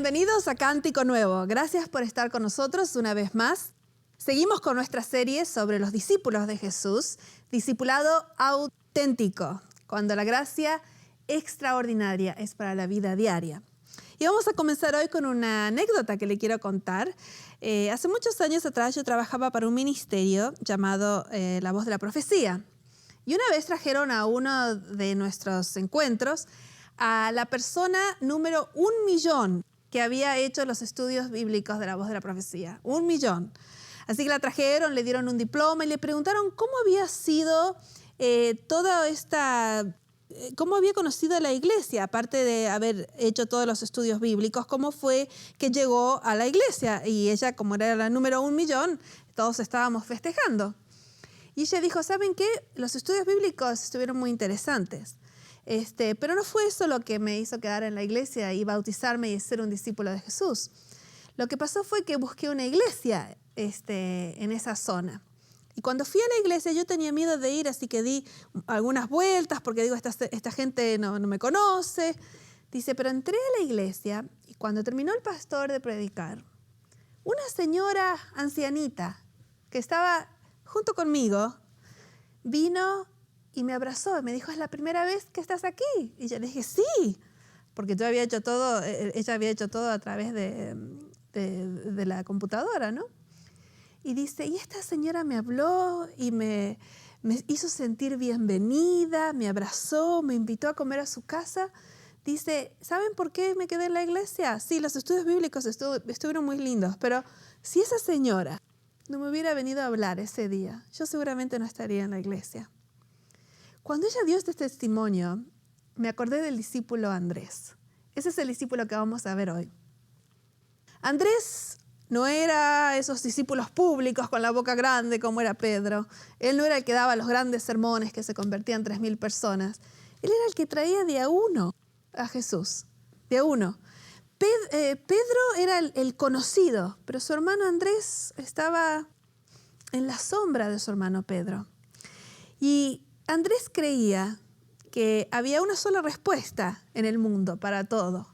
Bienvenidos a Cántico Nuevo. Gracias por estar con nosotros una vez más. Seguimos con nuestra serie sobre los discípulos de Jesús, discipulado auténtico, cuando la gracia extraordinaria es para la vida diaria. Y vamos a comenzar hoy con una anécdota que le quiero contar. Hace muchos años atrás yo trabajaba para un ministerio llamado La Voz de la Profecía. Y una vez trajeron a uno de nuestros encuentros a la persona número 1.000.000 que había hecho los estudios bíblicos de La Voz de la Profecía. 1.000.000. Así que la trajeron, le dieron un diploma y le preguntaron cómo había sido cómo había conocido a la iglesia, aparte de haber hecho todos los estudios bíblicos, cómo fue que llegó a la iglesia. Y ella, como era la número 1.000.000, todos estábamos festejando. Y ella dijo, ¿saben qué? Los estudios bíblicos estuvieron muy interesantes. Pero no fue eso lo que me hizo quedar en la iglesia y bautizarme y ser un discípulo de Jesús. Lo que pasó fue que busqué una iglesia en esa zona. Y cuando fui a la iglesia yo tenía miedo de ir, así que di algunas vueltas porque digo, esta gente no me conoce. Dice, pero entré a la iglesia y cuando terminó el pastor de predicar, una señora ancianita que estaba junto conmigo vino y me abrazó y me dijo, ¿es la primera vez que estás aquí? Y yo le dije, sí, porque yo había hecho todo, ella había hecho todo a través de la computadora, ¿no? Y dice, y esta señora me habló y me hizo sentir bienvenida, me abrazó, me invitó a comer a su casa. Dice, ¿saben por qué me quedé en la iglesia? Sí, los estudios bíblicos estuvieron muy lindos, pero si esa señora no me hubiera venido a hablar ese día, yo seguramente no estaría en la iglesia. Cuando ella dio este testimonio, me acordé del discípulo Andrés. Ese es el discípulo que vamos a ver hoy. Andrés no era esos discípulos públicos con la boca grande como era Pedro. Él no era el que daba los grandes sermones que se convertían en 3.000 personas. Él era el que traía de a uno a Jesús, de a uno. Pedro era el conocido, pero su hermano Andrés estaba en la sombra de su hermano Pedro. Y Andrés creía que había una sola respuesta en el mundo para todo.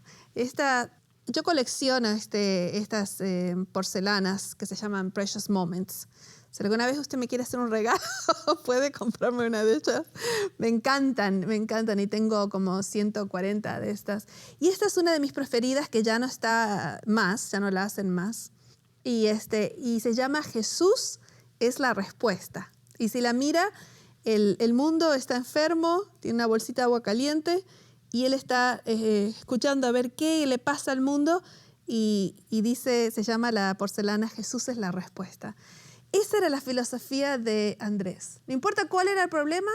Yo colecciono estas porcelanas que se llaman Precious Moments. Si alguna vez usted me quiere hacer un regalo, puede comprarme una de ellas. Me encantan y tengo como 140 de estas. Y esta es una de mis preferidas que ya no está más, ya no la hacen más. Y se llama Jesús es la respuesta. Y si la mira, el mundo está enfermo, tiene una bolsita de agua caliente y él está escuchando a ver qué le pasa al mundo y dice, se llama la porcelana Jesús es la respuesta. Esa era la filosofía de Andrés. No importa cuál era el problema,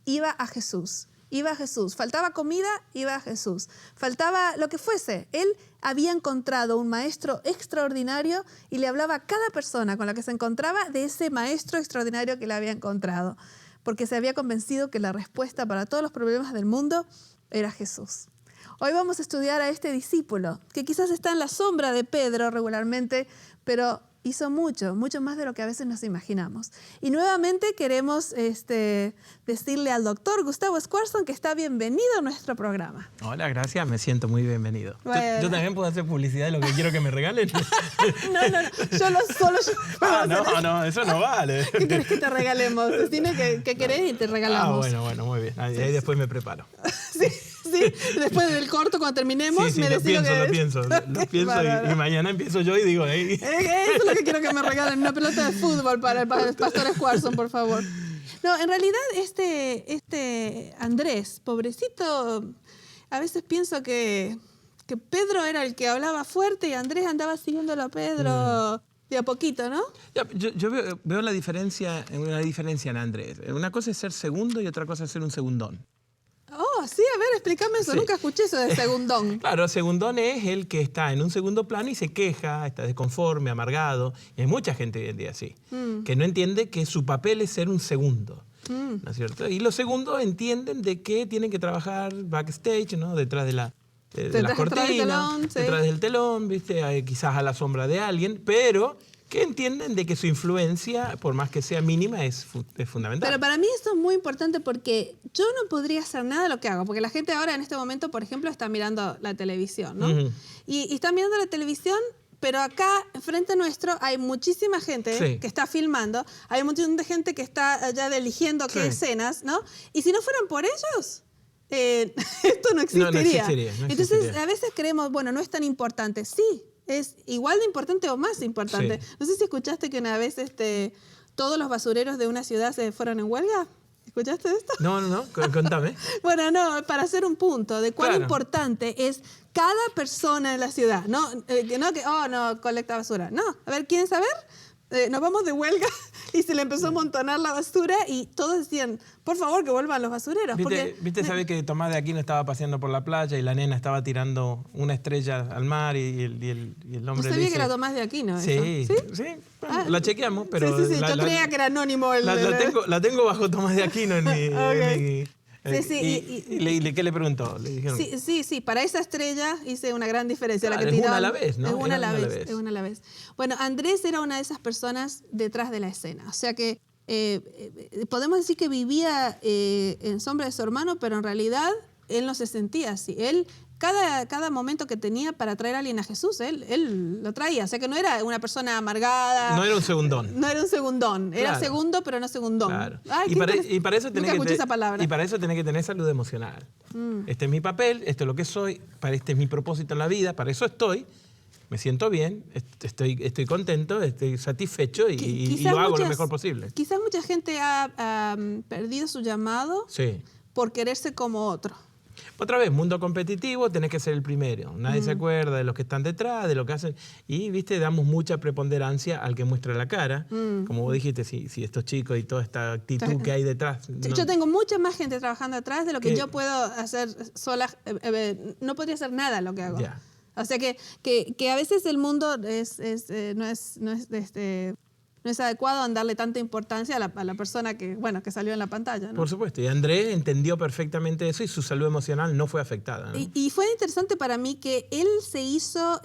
iba a Jesús. Iba a Jesús. Faltaba comida, iba a Jesús. Faltaba lo que fuese. Él había encontrado un maestro extraordinario y le hablaba a cada persona con la que se encontraba de ese maestro extraordinario que le había encontrado, porque se había convencido que la respuesta para todos los problemas del mundo era Jesús. Hoy vamos a estudiar a este discípulo, que quizás está en la sombra de Pedro regularmente, pero hizo mucho más de lo que a veces nos imaginamos. Y nuevamente queremos decirle al doctor Gustavo Squarson que está bienvenido a nuestro programa. Hola, gracias, me siento muy bienvenido. Bueno. ¿Yo también puedo hacer publicidad de lo que quiero que me regalen? No, No, eso no vale. ¿Qué querés que te regalemos? Dime qué querés y te regalamos. Bueno, muy bien. Ahí después me preparo. Sí, después del corto, cuando terminemos, Sí, me decís lo pienso y mañana empiezo yo y digo, hey. Eso es lo que quiero que me regalen, una pelota de fútbol para el pastor Squarson, por favor. No, en realidad este Andrés, pobrecito, a veces pienso que Pedro era el que hablaba fuerte y Andrés andaba siguiéndolo a Pedro de a poquito, ¿no? Yo veo una diferencia en Andrés. Una cosa es ser segundo y otra cosa es ser un segundón. Oh, sí, a ver, explícame eso. Sí. Nunca escuché eso de segundón. Claro, segundón es el que está en un segundo plano y se queja, está desconforme, amargado. Y hay mucha gente hoy en día así, que no entiende que su papel es ser un segundo. ¿No es cierto? Y los segundos entienden de que tienen que trabajar backstage, ¿no? Detrás de las cortinas, detrás del telón, ¿viste? Quizás a la sombra de alguien, pero que entienden de que su influencia, por más que sea mínima, es fundamental. Pero para mí esto es muy importante porque yo no podría hacer nada de lo que hago, porque la gente ahora en este momento, por ejemplo, está mirando la televisión, ¿no? Y está mirando la televisión, pero acá, frente nuestro, hay muchísima gente que está filmando, hay un montón de gente que está ya eligiendo qué escenas, ¿no? Y si no fueran por ellos, esto no existiría. No existiría. Entonces, a veces creemos, bueno, no es tan importante. Sí, es igual de importante o más importante. Sí. No sé si escuchaste que una vez todos los basureros de una ciudad se fueron en huelga. ¿Escuchaste esto? No, contame. Bueno, no, para hacer un punto de cuán importante es cada persona en la ciudad. No, no colecta basura. No, a ver, ¿quieren saber? Nos vamos de huelga y se le empezó a amontonar la basura y todos decían, por favor, que vuelvan los basureros. ¿Viste sabés que Tomás de Aquino estaba paseando por la playa y la nena estaba tirando una estrella al mar y el hombre no sabía le dice... que era Tomás de Aquino. Sí. Bueno, la chequeamos, pero... Sí, yo creía que era anónimo. La tengo bajo Tomás de Aquino en mi... Okay. ¿Y qué le preguntó? Le dijeron, sí, para esa estrella hice una gran diferencia. Claro, la que es una a la vez, ¿no? Es una a la vez. Bueno, Andrés era una de esas personas detrás de la escena. O sea que podemos decir que vivía en sombra de su hermano, pero en realidad él no se sentía así. Él, cada momento que tenía para traer a alguien a Jesús, él lo traía. O sea que no era una persona amargada. No era un segundón. No era un segundón. Era segundo, pero no segundón. Claro. Ay, y para eso tenés esa palabra. Y para eso tenés que tener salud emocional. Este es mi papel, esto es lo que soy, este es mi propósito en la vida, para eso estoy. Me siento bien, estoy contento, estoy satisfecho y lo hago lo mejor posible. Quizás mucha gente ha perdido su llamado por quererse como otro. Otra vez, mundo competitivo, tenés que ser el primero. Nadie se acuerda de los que están detrás, de lo que hacen. Y, viste, damos mucha preponderancia al que muestra la cara. Como vos dijiste, si estos chicos y toda esta actitud que hay detrás. Yo tengo mucha más gente trabajando atrás de lo que yo puedo hacer sola. No podría hacer nada lo que hago. O sea que a veces el mundo no es adecuado darle tanta importancia a la persona que salió en la pantalla, ¿no? Por supuesto. Y Andrés entendió perfectamente eso y su salud emocional no fue afectada, ¿no? Y fue interesante para mí que él se hizo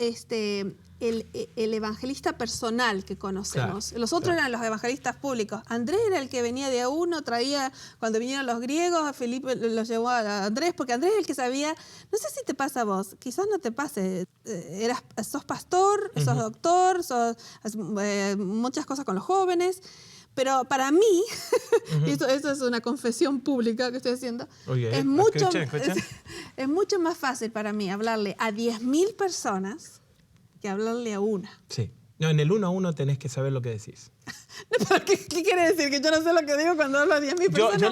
el evangelista personal que conocemos. Los otros eran los evangelistas públicos. Andrés era el que venía de a uno, traía, cuando vinieron los griegos, a Felipe los llevó a Andrés, porque Andrés es el que sabía, no sé si te pasa a vos, quizás no te pase, sos pastor, sos doctor, sos muchas cosas con los jóvenes, pero para mí, y eso es una confesión pública que estoy haciendo, es mucho más fácil para mí hablarle a 10.000 personas que hablarle a una. Sí. No, en el 1 a 1 tenés que saber lo que decís. ¿Qué quiere decir? ¿Que yo no sé lo que digo cuando hablo a 10.000 personas?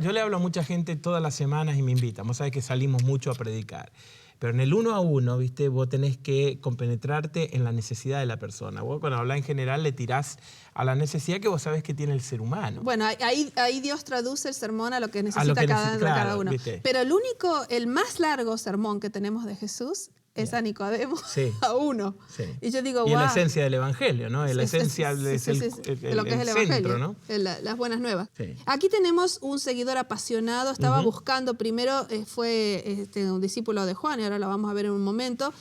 Yo le hablo a mucha gente todas las semanas y me invitan. Vos sabés que salimos mucho a predicar. Pero en el 1 a 1, ¿viste? Vos tenés que compenetrarte en la necesidad de la persona. Vos cuando hablás en general le tirás a la necesidad que vos sabés que tiene el ser humano. Bueno, ahí Dios traduce el sermón a lo que necesita cada uno. ¿Viste? Pero el más largo sermón que tenemos de Jesús es a Nicodemo, a uno. Sí. Y yo digo, y es la esencia del Evangelio, ¿no? La esencia es lo que es el Evangelio, centro, ¿no? Las buenas nuevas. Sí. Aquí tenemos un seguidor apasionado, estaba buscando, primero fue un discípulo de Juan, y ahora lo vamos a ver en un momento,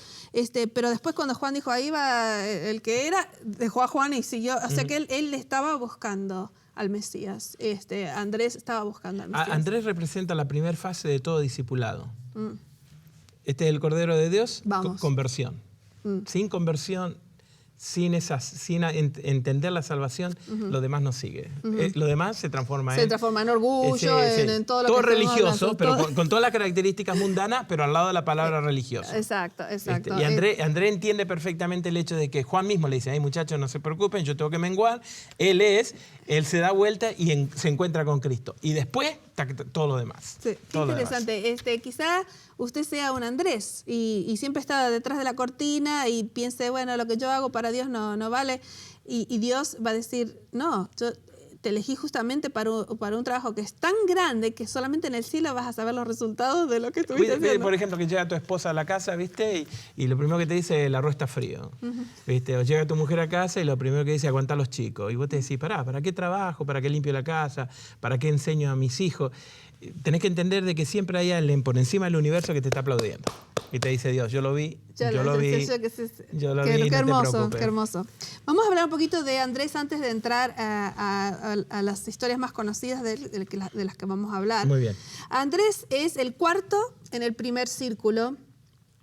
pero después cuando Juan dijo, ahí va el que era, dejó a Juan y siguió, o sea que él estaba buscando al Mesías. Andrés estaba buscando al Mesías. Andrés representa la primera fase de todo discipulado. Este es el Cordero de Dios, conversión. Sin conversión, sin entender la salvación, lo demás no sigue. Lo demás se transforma en orgullo, en todo lo todo que religioso, pero con todas las características mundanas, pero al lado de la palabra religiosa. Exacto. Y Andrés entiende perfectamente el hecho de que Juan mismo le dice, ay muchachos, no se preocupen, yo tengo que menguar. Él se da vuelta y se encuentra con Cristo. Y después, todo lo demás. Sí, qué interesante. Quizá usted sea un Andrés y siempre está detrás de la cortina y piense, bueno, lo que yo hago para Dios no vale. Y Dios va a decir, no, yo te elegí justamente para un trabajo que es tan grande que solamente en el cielo vas a saber los resultados de lo que estuviste haciendo. Por ejemplo, que llega tu esposa a la casa, ¿viste? Y lo primero que te dice, el arroz está frío. ¿Viste? O llega tu mujer a casa y lo primero que dice, aguanta a los chicos. Y vos te decís, ¿para qué trabajo? ¿Para qué limpio la casa? ¿Para qué enseño a mis hijos? tenés que entender de que siempre hay alguien por encima del universo que te está aplaudiendo. Y te dice Dios, yo lo vi, yo lo vi, no te preocupes. Qué hermoso. Vamos a hablar un poquito de Andrés antes de entrar a las historias más conocidas de las que vamos a hablar. Muy bien. Andrés es el cuarto en el primer círculo.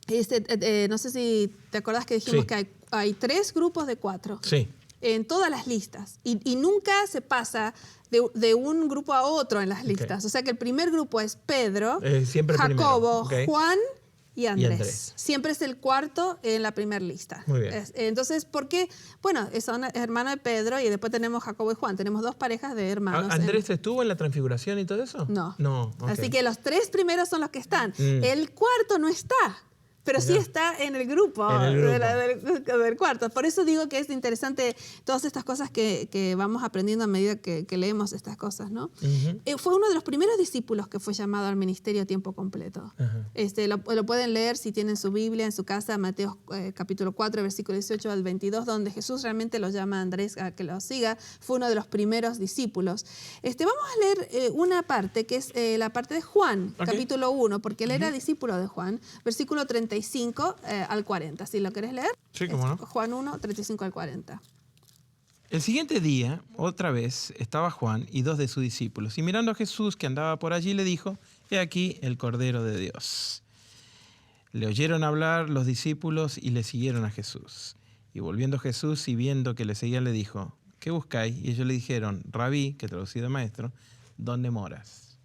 No sé si te acordás que dijimos que hay 3 grupos de 4. Sí. En todas las listas. Y nunca se pasa de un grupo a otro en las listas. Okay. O sea que el primer grupo es Pedro, siempre Jacobo, okay. Juan y Andrés. Siempre es el cuarto en la primera lista. Muy bien. Entonces, ¿por qué? Bueno, son hermanos de Pedro y después tenemos Jacobo y Juan. Tenemos 2 parejas de hermanos. ¿Andrés estuvo en la transfiguración y todo eso? No. No. Okay. Así que los 3 primeros son los que están. El cuarto no está. Pero sí está en el grupo, del cuarto. Por eso digo que es interesante todas estas cosas que vamos aprendiendo a medida que leemos estas cosas, ¿no? Fue uno de los primeros discípulos que fue llamado al ministerio a tiempo completo. Lo pueden leer si tienen su Biblia en su casa, Mateo capítulo 4, versículo 18 al 22, donde Jesús realmente lo llama a Andrés a que lo siga. Fue uno de los primeros discípulos. Vamos a leer una parte, que es la parte de Juan, capítulo 1, porque él era discípulo de Juan, versículo 35 al 40. ¿Sí lo querés leer? Sí, cómo no. Juan 1, 35 al 40. El siguiente día, otra vez, estaba Juan y 2 de sus discípulos. Y mirando a Jesús que andaba por allí, le dijo, he aquí el Cordero de Dios. Le oyeron hablar los discípulos y le siguieron a Jesús. Y volviendo Jesús y viendo que le seguían, le dijo, ¿qué buscáis? Y ellos le dijeron, Rabí, que traducido maestro, ¿dónde moras?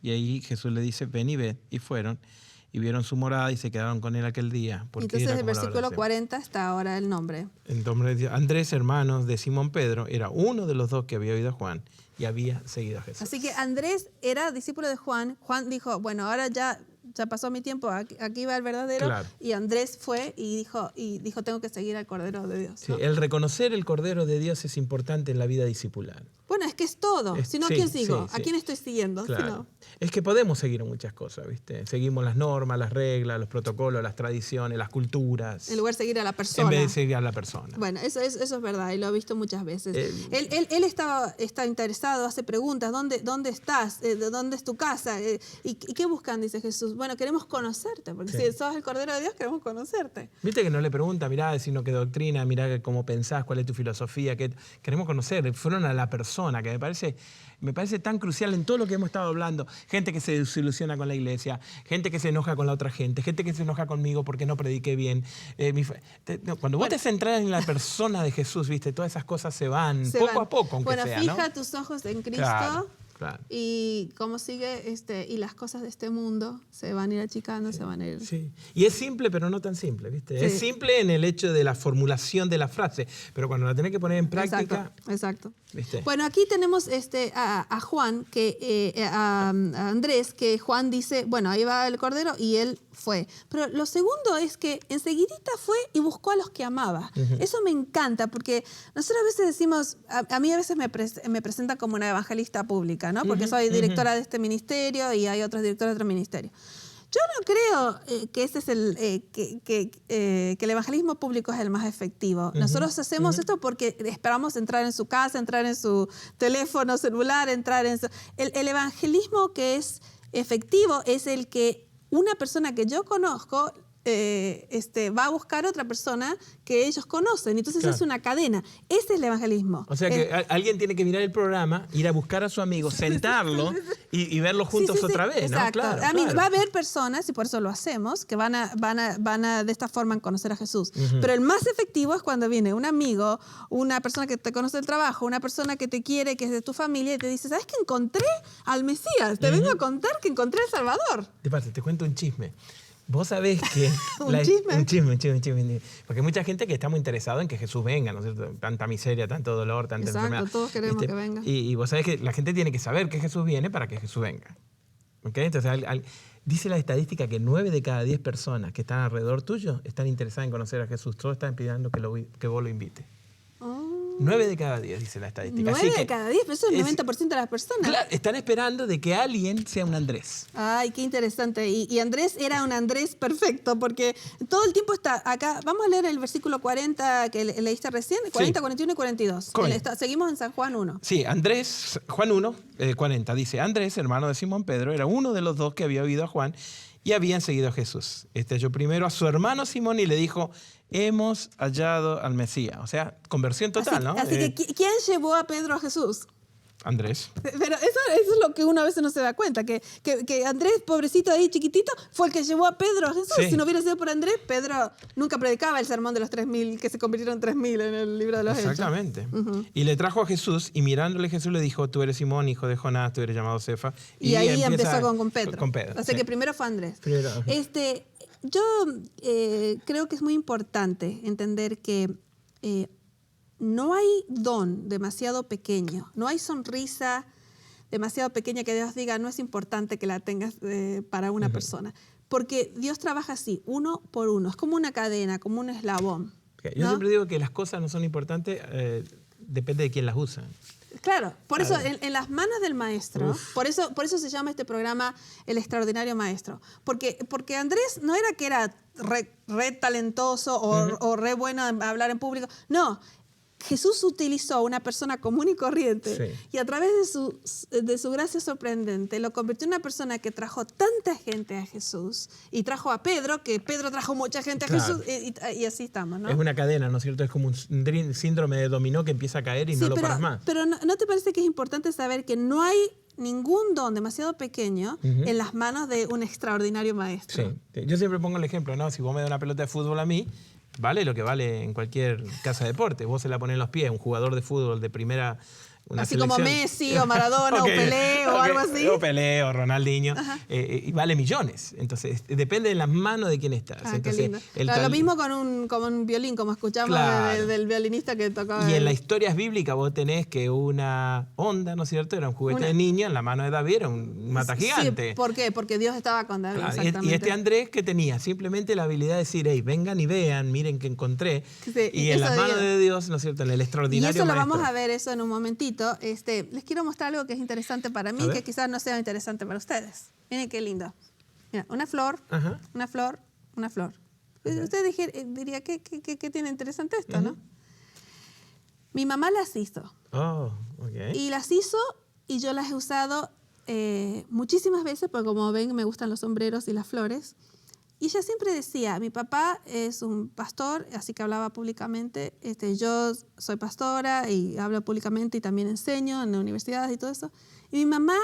Y ahí Jesús le dice, ven y ved. Y fueron y vieron su morada y se quedaron con él aquel día. Entonces el versículo 40 está ahora el nombre. El nombre de Andrés, hermanos de Simón Pedro, era uno de los 2 que había oído a Juan y había seguido a Jesús. Así que Andrés era discípulo de Juan. Juan dijo, bueno, ahora ya pasó mi tiempo, aquí va el verdadero. Claro. Y Andrés fue y dijo, tengo que seguir al Cordero de Dios. ¿No? Sí, el reconocer el Cordero de Dios es importante en la vida discipular. Bueno, es que es todo. Si no, ¿a quién sigo? ¿A quién estoy siguiendo? Claro. Si no. Es que podemos seguir en muchas cosas, ¿viste? Seguimos las normas, las reglas, los protocolos, las tradiciones, las culturas. En lugar de seguir a la persona. En vez de seguir a la persona. Bueno, eso es verdad y lo he visto muchas veces. Él está interesado, hace preguntas. ¿Dónde estás? ¿Dónde es tu casa? ¿Y qué buscan? Dice Jesús. Bueno, queremos conocerte, porque si sos el Cordero de Dios, queremos conocerte. Viste que no le pregunta, mirá, sino qué doctrina, mirá cómo pensás, cuál es tu filosofía. Queremos conocer. Fueron a la persona, que me parece tan crucial en todo lo que hemos estado hablando. Gente que se desilusiona con la iglesia, gente que se enoja con la otra gente que se enoja conmigo porque no prediqué bien. Cuando vos te centrás en la persona de Jesús, ¿viste? Todas esas cosas se van poco a poco, aunque sea, ¿no? Fija tus ojos en Cristo. Claro. Y cómo sigue, y las cosas de este mundo se van a ir achicando, se van a ir. Sí. Y es simple, pero no tan simple, ¿viste? Sí. Es simple en el hecho de la formulación de la frase, pero cuando la tenés que poner en práctica. Exacto. ¿Viste? Bueno, aquí tenemos a Juan, a Andrés, que Juan dice, bueno, ahí va el Cordero y él fue. Pero lo segundo es que enseguidita fue y buscó a los que amaba. Eso me encanta, porque nosotros a veces decimos, a mí a veces me presentan como una evangelista pública, ¿no? Porque soy directora de este ministerio y hay otros directores de otro ministerio. Yo no creo que ese es que el evangelismo público es el más efectivo. Nosotros hacemos esto porque esperamos entrar en su casa, entrar en su teléfono celular, entrar en su... El evangelismo que es efectivo es el que una persona que yo conozco va a buscar a otra persona que ellos conocen. Entonces es una cadena. Ese es el evangelismo. O sea que alguien tiene que mirar el programa, ir a buscar a su amigo, sentarlo y verlo juntos otra vez. Exacto. ¿No? Claro, Va a haber personas, y por eso lo hacemos, que van a de esta forma conocer a Jesús. Pero el más efectivo es cuando viene un amigo, una persona que te conoce el trabajo, una persona que te quiere, que es de tu familia, y te dice, ¿sabes que encontré al Mesías? Te vengo a contar que encontré al Salvador. Te cuento un chisme. Vos sabés que... Un chisme. Porque hay mucha gente que está muy interesado en que Jesús venga, ¿no es cierto? Tanta miseria, tanto dolor, tanta enfermedad. Todos queremos que venga. Y vos sabés que la gente tiene que saber que Jesús viene para que Jesús venga. ¿Okay? Entonces, dice la estadística que 9 de cada 10 personas que están alrededor tuyo están interesadas en conocer a Jesús. Todos están pidiendo que vos lo invites. 9 de cada 10, dice la estadística. 9 de cada 10, pero eso es el 90% de las personas. Claro, están esperando de que alguien sea un Andrés. Ay, qué interesante. Y Andrés era un Andrés perfecto, porque todo el tiempo está acá. Vamos a leer el versículo 40 que leíste recién, 40, sí. 41 y 42. Seguimos en San Juan 1. Sí, Andrés, Juan 1, 40, dice, Andrés, hermano de Simón Pedro, era uno de los dos que había oído a Juan y habían seguido a Jesús. Halló primero a su hermano Simón y le dijo, hemos hallado al Mesías. O sea, conversión total, ¿no? Así que, ¿quién llevó a Pedro a Jesús? Andrés. Pero eso es lo que uno a veces no se da cuenta, que Andrés, pobrecito ahí, chiquitito, fue el que llevó a Pedro a Jesús. Sí. Si no hubiera sido por Andrés, Pedro nunca predicaba el sermón de los 3.000, que se convirtieron en 3.000 en el libro de los Hechos. Exactamente. Y le trajo a Jesús, y mirándole Jesús le dijo, tú eres Simón, hijo de Jonás, tú eres llamado Cefa. Y ahí empezó con Pedro. Con Pedro. O sea que primero fue Andrés. Yo creo que es muy importante entender que no hay don demasiado pequeño, no hay sonrisa demasiado pequeña que Dios diga no es importante que la tengas para una persona. Porque Dios trabaja así, uno por uno. Es como una cadena, como un eslabón. Yo siempre digo que las cosas no son importantes, depende de quién las usa. Claro, por eso en las manos del maestro, por eso se llama este programa El Extraordinario Maestro. Porque Andrés no era que era re talentoso o re bueno en hablar en público. No, Jesús utilizó a una persona común y corriente y a través de su gracia sorprendente lo convirtió en una persona que trajo tanta gente a Jesús y trajo a Pedro, que Pedro trajo mucha gente a Jesús y así estamos, ¿no? Es una cadena, ¿no es cierto? Es como un síndrome de dominó que empieza a caer y no lo paras más. Pero ¿no te parece que es importante saber que no hay ningún don demasiado pequeño en las manos de un extraordinario maestro? Sí. Yo siempre pongo el ejemplo, ¿no? Si vos me das una pelota de fútbol a mí, vale lo que vale en cualquier casa de deporte. Vos se la ponés en los pies, un jugador de fútbol de primera... Así como Messi o Maradona o Pelé o algo así. O Pelé o Ronaldinho. Y vale millones. Entonces, depende de las manos de quién estás. Entonces, qué lindo. Lo mismo con un violín, como escuchamos del violinista que tocaba. Y en las historias bíblicas vos tenés que una onda, ¿no es cierto? Era un juguete de niño, en la mano de David era un mata gigante. Sí, ¿por qué? Porque Dios estaba con David, exactamente. Y este Andrés, ¿qué tenía? Simplemente la habilidad de decir, hey, vengan y vean, miren que encontré. Y en las manos de Dios, ¿no es cierto? En el extraordinario maestro. Y eso lo vamos a ver eso en un momentito. Les quiero mostrar algo que es interesante para mí, que quizás no sea interesante para ustedes. Miren qué lindo. Mira, una flor, una flor, una flor. Usted diría, ¿qué tiene interesante esto, no? Mi mamá las hizo. Y las hizo y yo las he usado muchísimas veces, porque como ven me gustan los sombreros y las flores. Y ella siempre decía, mi papá es un pastor, así que hablaba públicamente. Yo soy pastora y hablo públicamente y también enseño en la universidad y todo eso. Y mi mamá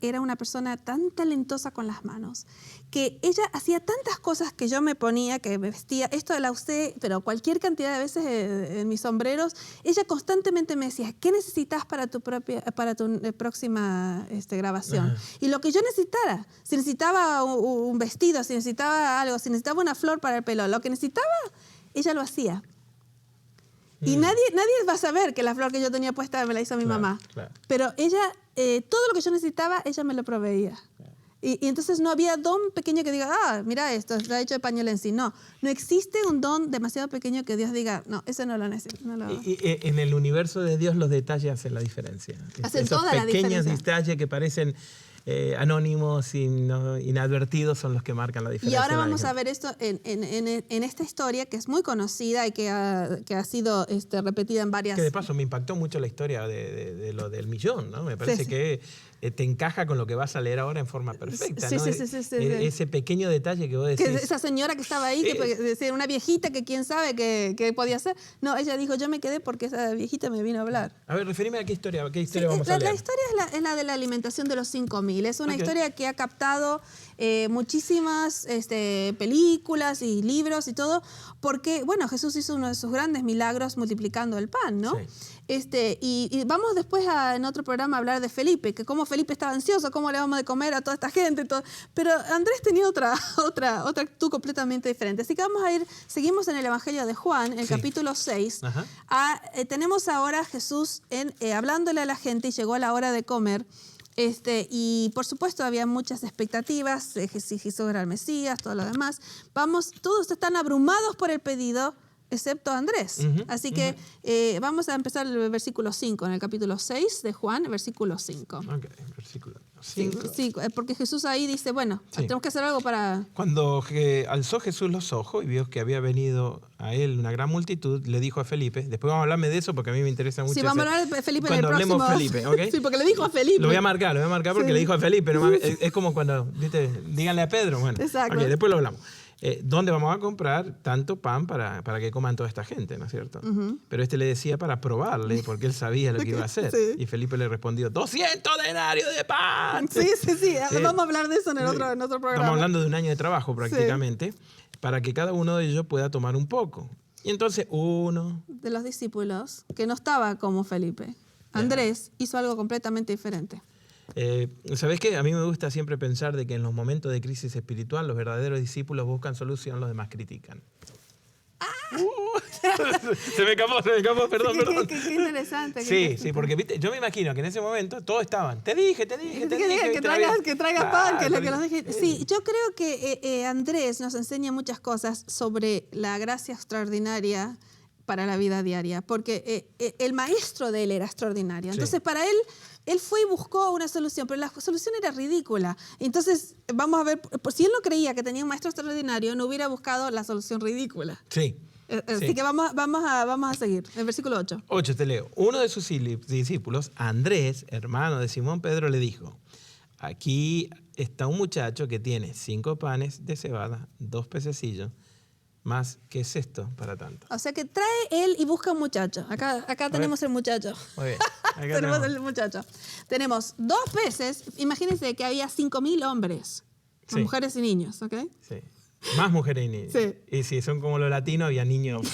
era una persona tan talentosa con las manos, que ella hacía tantas cosas que yo me ponía, que me vestía. Esto la usé, pero cualquier cantidad de veces en mis sombreros. Ella constantemente me decía, ¿qué necesitas para tu próxima grabación? Y lo que yo necesitara. Si necesitaba un vestido, si necesitaba algo, si necesitaba una flor para el pelo, lo que necesitaba, ella lo hacía. Y nadie va a saber que la flor que yo tenía puesta me la hizo mi mamá. Claro. Pero ella, todo lo que yo necesitaba, ella me lo proveía. Y entonces no había don pequeño que diga, mira esto, está hecho de pañuelo en sí. No existe un don demasiado pequeño que Dios diga, no, eso no lo necesito. Y en el universo de Dios los detalles hacen la diferencia. Hacen toda la diferencia. Esos pequeños detalles que parecen anónimos, inadvertidos, son los que marcan la diferencia. Y ahora vamos a ver esto en esta historia que es muy conocida y que ha sido repetida en varias... Que de paso me impactó mucho la historia de lo del millón, ¿no? Me parece que te encaja con lo que vas a leer ahora en forma perfecta, ¿no? Ese pequeño detalle que vos decís. Que esa señora que estaba ahí, que una viejita que quién sabe qué podía hacer. No, ella dijo, yo me quedé porque esa viejita me vino a hablar. A ver, referime a qué historia vamos a leer. La historia es la de la alimentación de los 5.000. Es una historia que ha captado muchísimas películas y libros y todo, porque, bueno, Jesús hizo uno de sus grandes milagros multiplicando el pan, ¿no? Y vamos después en otro programa a hablar de Felipe, que cómo Felipe estaba ansioso, cómo le vamos de comer a toda esta gente. Pero Andrés tenía otra actitud completamente diferente. Así que seguimos en el Evangelio de Juan, en el capítulo 6. Tenemos ahora a Jesús hablándole a la gente y llegó la hora de comer. Y por supuesto había muchas expectativas, si Jesús era el Mesías, todo lo demás. Todos están abrumados por el pedido, excepto Andrés. Así que vamos a empezar el versículo 5, en el capítulo 6 de Juan, versículo 5. Ok, versículo 5. Sí, porque Jesús ahí dice, bueno, tenemos que hacer algo para... Cuando alzó Jesús los ojos y vio que había venido a él una gran multitud, le dijo a Felipe, después vamos a hablarme de eso porque a mí me interesa mucho. Sí, vamos a hablar de Felipe en el próximo. Cuando hablemos Felipe, ¿ok? Sí, porque le dijo a Felipe. Lo voy a marcar porque le dijo a Felipe. No, es como cuando, ¿viste? Díganle a Pedro. Bueno, exacto. Okay, después lo hablamos. ¿Dónde vamos a comprar tanto pan para que coman toda esta gente, ¿no es cierto? Pero le decía para probarle, porque él sabía lo que iba a hacer. Sí. Y Felipe le respondió, 200 denarios de pan. Sí. Vamos a hablar de eso en otro programa. Estamos hablando de un año de trabajo prácticamente, para que cada uno de ellos pueda tomar un poco. Y entonces uno de los discípulos, que no estaba como Felipe, Andrés, hizo algo completamente diferente. ¿Sabes qué? A mí me gusta siempre pensar de que en los momentos de crisis espiritual los verdaderos discípulos buscan solución, los demás critican. Se me escapó, perdón. Qué interesante. Sí, porque ¿viste? Yo me imagino que en ese momento todos estaban. Te dije. Que traigas pan, que los deje. Sí, yo creo que Andrés nos enseña muchas cosas sobre la gracia extraordinaria para la vida diaria, porque el maestro de él era extraordinario. Entonces, para él fue y buscó una solución, pero la solución era ridícula. Entonces, vamos a ver, si él no creía que tenía un maestro extraordinario, no hubiera buscado la solución ridícula. Sí. Así que vamos a seguir. El versículo 8. 8 te leo. Uno de sus discípulos, Andrés, hermano de Simón Pedro, le dijo, aquí está un muchacho que tiene 5 panes de cebada, 2 pececillos, más, ¿qué es esto para tanto? O sea que trae él y busca un muchacho. Acá tenemos el muchacho. Muy bien. Tenemos el muchacho. Tenemos 2 peces. Imagínense que había 5,000 hombres, mujeres y niños, ¿ok? Sí. Más mujeres y niños. Sí. Y si son como los latinos, había niños.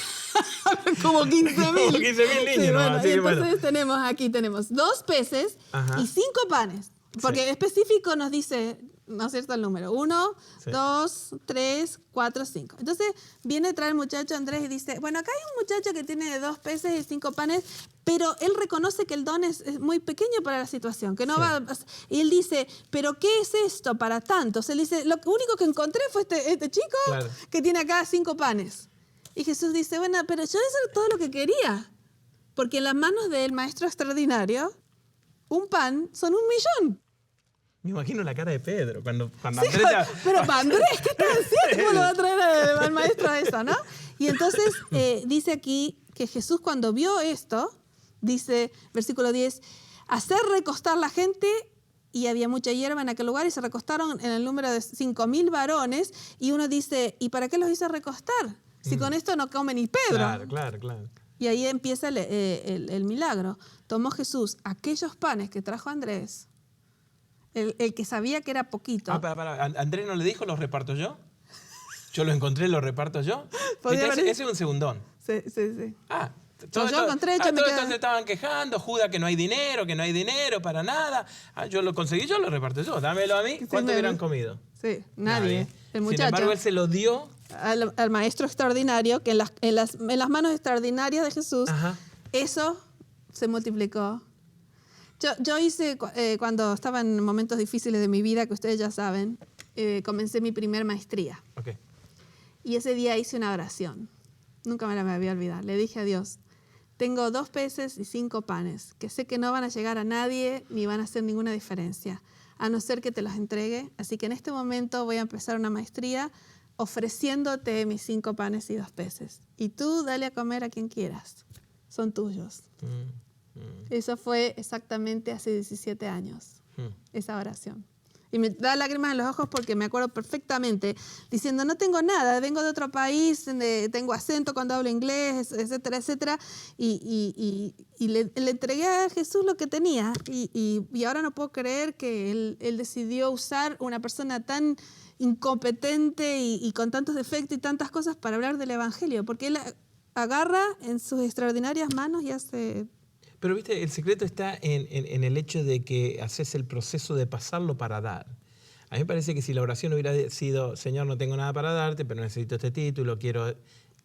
Como 15,000. Como 15,000 niños. Sí, ¿no? bueno, Así y entonces bueno. tenemos 2 peces y 5 panes. Porque específico nos dice, ¿no es cierto el número? 1, 2, 3, 4, 5. Entonces viene, trae el muchacho Andrés y dice, bueno, acá hay un muchacho que tiene 2 peces y 5 panes, pero él reconoce que el don es muy pequeño para la situación, que no va. Y él dice, ¿pero qué es esto para tantos? Él dice, lo único que encontré fue este chico que tiene acá 5 panes. Y Jesús dice, bueno, pero yo eso es todo lo que quería, porque en las manos del maestro extraordinario, un pan son 1,000,000. Me imagino la cara de Pedro cuando Sí, Andrés... pero para Andrés, ¿qué estás haciendo? ¿Cómo lo va a traer al maestro a eso, no? Y entonces dice aquí que Jesús cuando vio esto, dice, versículo 10, hacer recostar la gente, y había mucha hierba en aquel lugar, y se recostaron en el número de 5,000 varones, y uno dice, ¿y para qué los hizo recostar? Si con esto no come ni Pedro. Claro. Y ahí empieza el milagro. Tomó Jesús aquellos panes que trajo Andrés, el que sabía que era poquito. Para. ¿Andrés no le dijo, los reparto yo? Yo los encontré, los reparto yo. Ese es un segundón. Sí. Yo encontré, todos estos se estaban quejando, Judas, que no hay dinero para nada. Yo lo conseguí, yo lo reparto yo. Dámelo a mí. ¿Cuánto hubieran comido? Sí, nadie. El muchacho. Sin embargo, él se lo dio al maestro extraordinario, que en las manos extraordinarias de Jesús, eso se multiplicó. Yo hice, cuando estaba en momentos difíciles de mi vida, que ustedes ya saben, comencé mi primer maestría. Okay. Y ese día hice una oración. Nunca me la voy a olvidar. Le dije a Dios, tengo 2 peces y 5 panes, que sé que no van a llegar a nadie ni van a hacer ninguna diferencia, a no ser que te los entregue. Así que en este momento voy a empezar una maestría ofreciéndote mis 5 panes y 2 peces. Y tú dale a comer a quien quieras. Son tuyos. Eso fue exactamente hace 17 años, esa oración. Y me da lágrimas en los ojos porque me acuerdo perfectamente diciendo, no tengo nada, vengo de otro país, tengo acento cuando hablo inglés, etcétera, etcétera. Y le entregué a Jesús lo que tenía. Y ahora no puedo creer que él decidió usar una persona tan incompetente y con tantos defectos y tantas cosas para hablar del Evangelio. Porque él agarra en sus extraordinarias manos y hace... Pero, viste, el secreto está en el hecho de que haces el proceso de pasarlo para dar. A mí me parece que si la oración hubiera sido, Señor, no tengo nada para darte, pero necesito este título, quiero...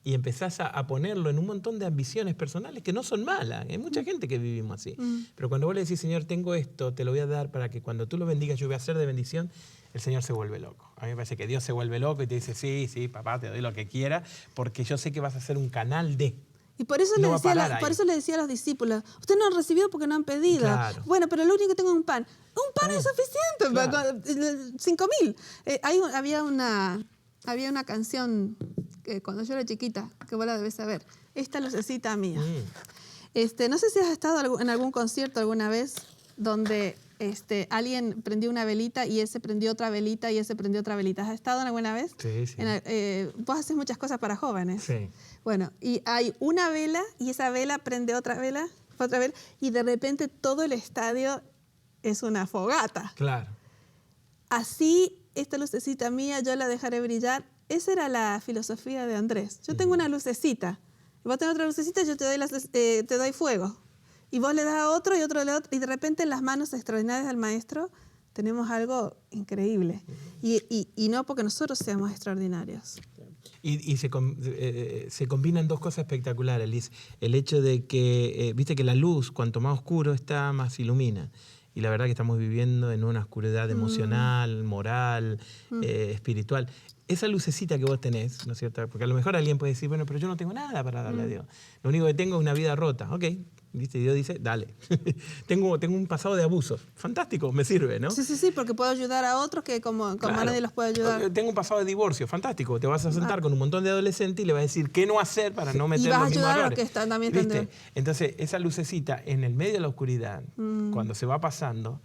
y empezás a ponerlo en un montón de ambiciones personales que no son malas. Hay mucha gente que vivimos así. Pero cuando vos le decís, Señor, tengo esto, te lo voy a dar para que cuando tú lo bendigas yo voy a ser de bendición, el Señor se vuelve loco. A mí me parece que Dios se vuelve loco y te dice, sí, sí, papá, te doy lo que quiera, porque yo sé que vas a ser un canal de... Y por eso, No le va a decía parar ahí. por eso le decía a los discípulos, ustedes no han recibido porque no han pedido. Claro. Bueno, pero lo único que tengo es un pan. Un pan es suficiente, Claro. 5.000. Había una canción que cuando yo era chiquita, que vos la debes saber, Esta lucecita mía. No sé si has estado en algún concierto alguna vez donde alguien prendió una velita y ese prendió otra velita y ese prendió otra velita. ¿Has estado alguna vez? Sí, sí. Vos haces muchas cosas para jóvenes. Sí. Bueno, y hay una vela y esa vela prende otra vela y de repente todo el estadio es una fogata. Claro. Así, esta lucecita mía yo la dejaré brillar. Esa era la filosofía de Andrés. Yo tengo una lucecita. Vos tenés otra lucecita, yo te doy fuego. Y vos le das a otro y otro le das a otro. Y de repente en las manos extraordinarias del maestro tenemos algo increíble. Y no porque nosotros seamos extraordinarios. Y se combinan dos cosas espectaculares, Liz. El hecho de que, viste que la luz, cuanto más oscuro está, más ilumina. Y la verdad que estamos viviendo en una oscuridad emocional, moral, espiritual. Esa lucecita que vos tenés, ¿no es cierto? Porque a lo mejor alguien puede decir, bueno, pero yo no tengo nada para darle a Dios. Lo único que tengo es una vida rota. Ok, ¿viste? Dios dice, dale. tengo un pasado de abusos. Fantástico, me sirve, ¿no? Sí, porque puedo ayudar a otros que como Claro. nadie los puede ayudar. Tengo un pasado de divorcio, fantástico. Te vas a sentar con un montón de adolescentes y le vas a decir qué no hacer para no meter los mismos errores. Y vas a ayudar a los que están también. ¿Viste? Entonces, esa lucecita en el medio de la oscuridad, cuando se va pasando,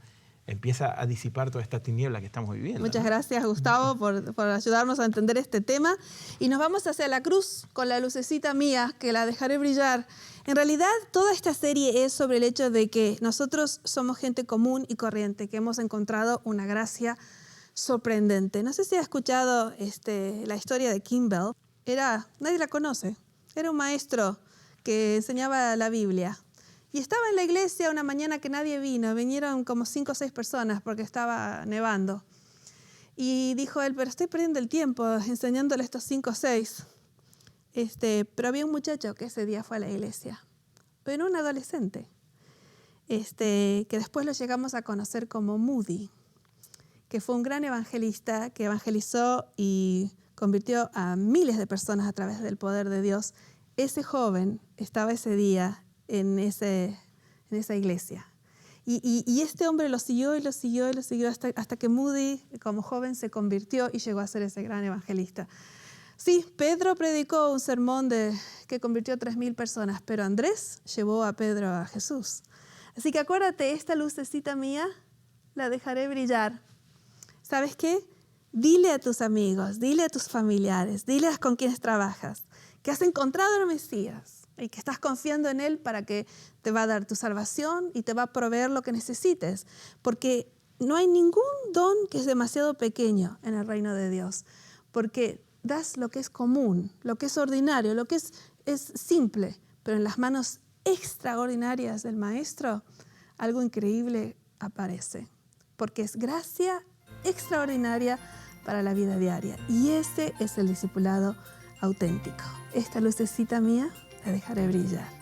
empieza a disipar toda esta tiniebla que estamos viviendo. Muchas gracias, Gustavo, por ayudarnos a entender este tema. Y nos vamos hacia la cruz con la lucecita mía, que la dejaré brillar. En realidad, toda esta serie es sobre el hecho de que nosotros somos gente común y corriente, que hemos encontrado una gracia sorprendente. No sé si has escuchado la historia de Kimball. Nadie la conoce. Era un maestro que enseñaba la Biblia. Y estaba en la iglesia una mañana que nadie vino. Vinieron como 5 o 6 personas porque estaba nevando. Y dijo él, pero estoy perdiendo el tiempo enseñándole a estos 5 o 6. Pero había un muchacho que ese día fue a la iglesia. Era un adolescente. Que después lo llegamos a conocer como Moody, que fue un gran evangelista que evangelizó y convirtió a miles de personas a través del poder de Dios. Ese joven estaba ese día en esa iglesia. Y este hombre lo siguió y lo siguió y lo siguió hasta que Moody, como joven, se convirtió y llegó a ser ese gran evangelista. Sí, Pedro predicó un sermón que convirtió a 3.000 personas, pero Andrés llevó a Pedro a Jesús. Así que acuérdate, esta lucecita mía la dejaré brillar. ¿Sabes qué? Dile a tus amigos, dile a tus familiares, diles con quienes trabajas, que has encontrado al Mesías y que estás confiando en Él para que te va a dar tu salvación y te va a proveer lo que necesites. Porque no hay ningún don que es demasiado pequeño en el reino de Dios. Porque das lo que es común, lo que es ordinario, lo que es simple, pero en las manos extraordinarias del Maestro, algo increíble aparece. Porque es gracia extraordinaria para la vida diaria. Y ese es el discipulado auténtico. Esta lucecita mía la dejaré brillar.